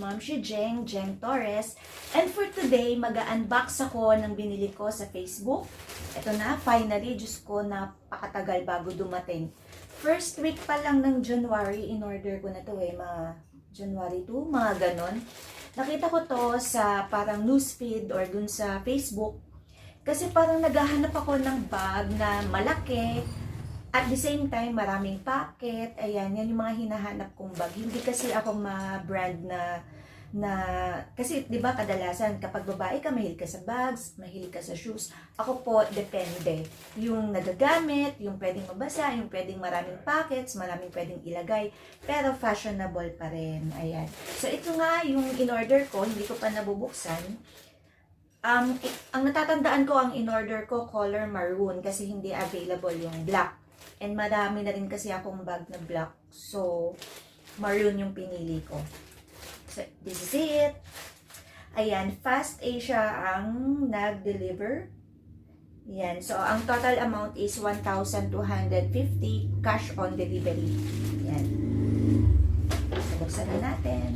Ma'am si Jeng Torres. And for today, mag-unbox ako ng binili ko sa Facebook. Ito na, finally, Diyos ko, napakatagal bago dumating. First week pa lang ng January, in-order ko na to January 2, mga ganon. Nakita ko to sa parang newsfeed or dun sa Facebook. Kasi parang naghahanap ako ng bag na malaki. At the same time, maraming packet. Ayan, yan yung mga hinahanap kong bag. Hindi kasi ako ma-brand na kasi 'di ba kadalasan kapag babae ka mahilig ka sa bags, mahilig ka sa shoes. Ako po depende. Yung nagagamit, yung pwedeng mabasa, yung pwedeng maraming pockets, maraming pwedeng ilagay, pero fashionable pa rin. Ayan. So ito nga yung in-order ko, hindi ko pa nabubuksan. Ang natatandaan ko, ang in-order ko color maroon kasi hindi available yung black. And madami na rin kasi akong bag na black. So, maroon yung pinili ko. So, this is it. Ayan, Fast Asia ang nag-deliver. Ayan, so ang total amount is 1,250 cash on delivery. Ayan. So, buksan na natin.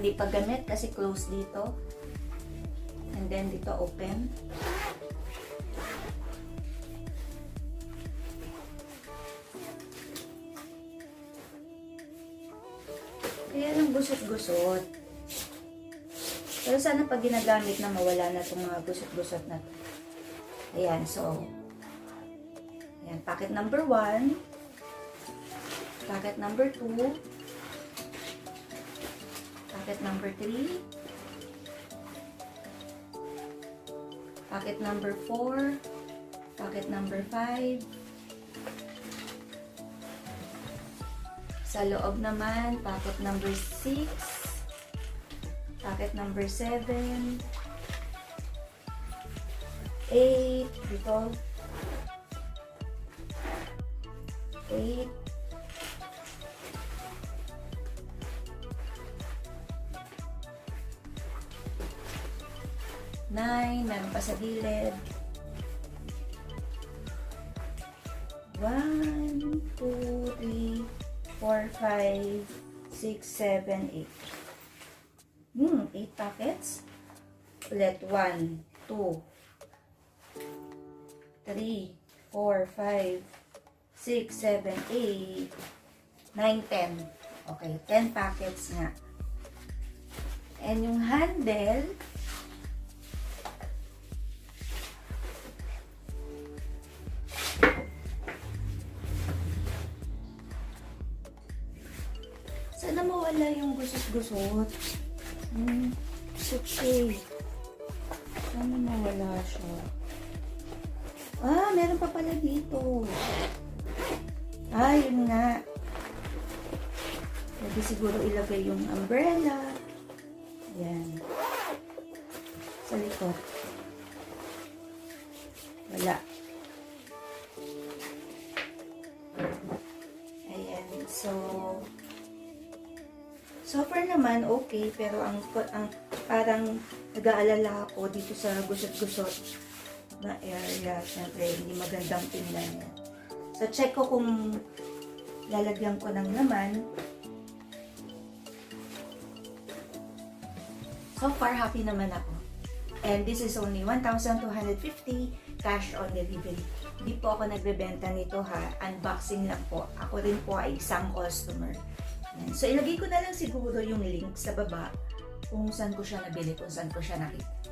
Di pa gamit kasi close dito, and then dito open. Kaya lang gusot-gusot, pero sana pag ginagamit na mawala na itong mga gusot-gusot na to. Ayan, so ayan, packet number 1, packet number 2, packet number 3, packet number 4, packet number 5. Sa loob naman, packet number 6, packet number 7, 8, dito, 8, 9, meron pa sa gilid. 1, 2, 3, 4, 5, 6, 7, 8. 8 packets. Ulit, 1, 2, 3, 4, 5, 6, 7, 8, 9, 10. Okay, 10 packets nga. And yung handle, sana mawala yung gusot-gusot. Okay. Sana mawala siya. Meron pa pala dito. Yun nga. Pwede siguro ilagay yung umbrella. Ayan. Sa likod. Wala. Ayan. So far naman, okay, pero ang parang nag-aalala ako dito sa gusot-gusot na area. Siyempre, hindi magandang tingnan yan. So, check ko kung lalagyan ko ng laman. So far, happy naman ako. And this is only 1,250 cash on delivery. Hindi po ako nagbebenta nito ha. Unboxing lang po. Ako rin po ay isang customer. So, ilagay ko na lang siguro yung link sa baba kung saan ko siya nabili, kung saan ko siya nakita.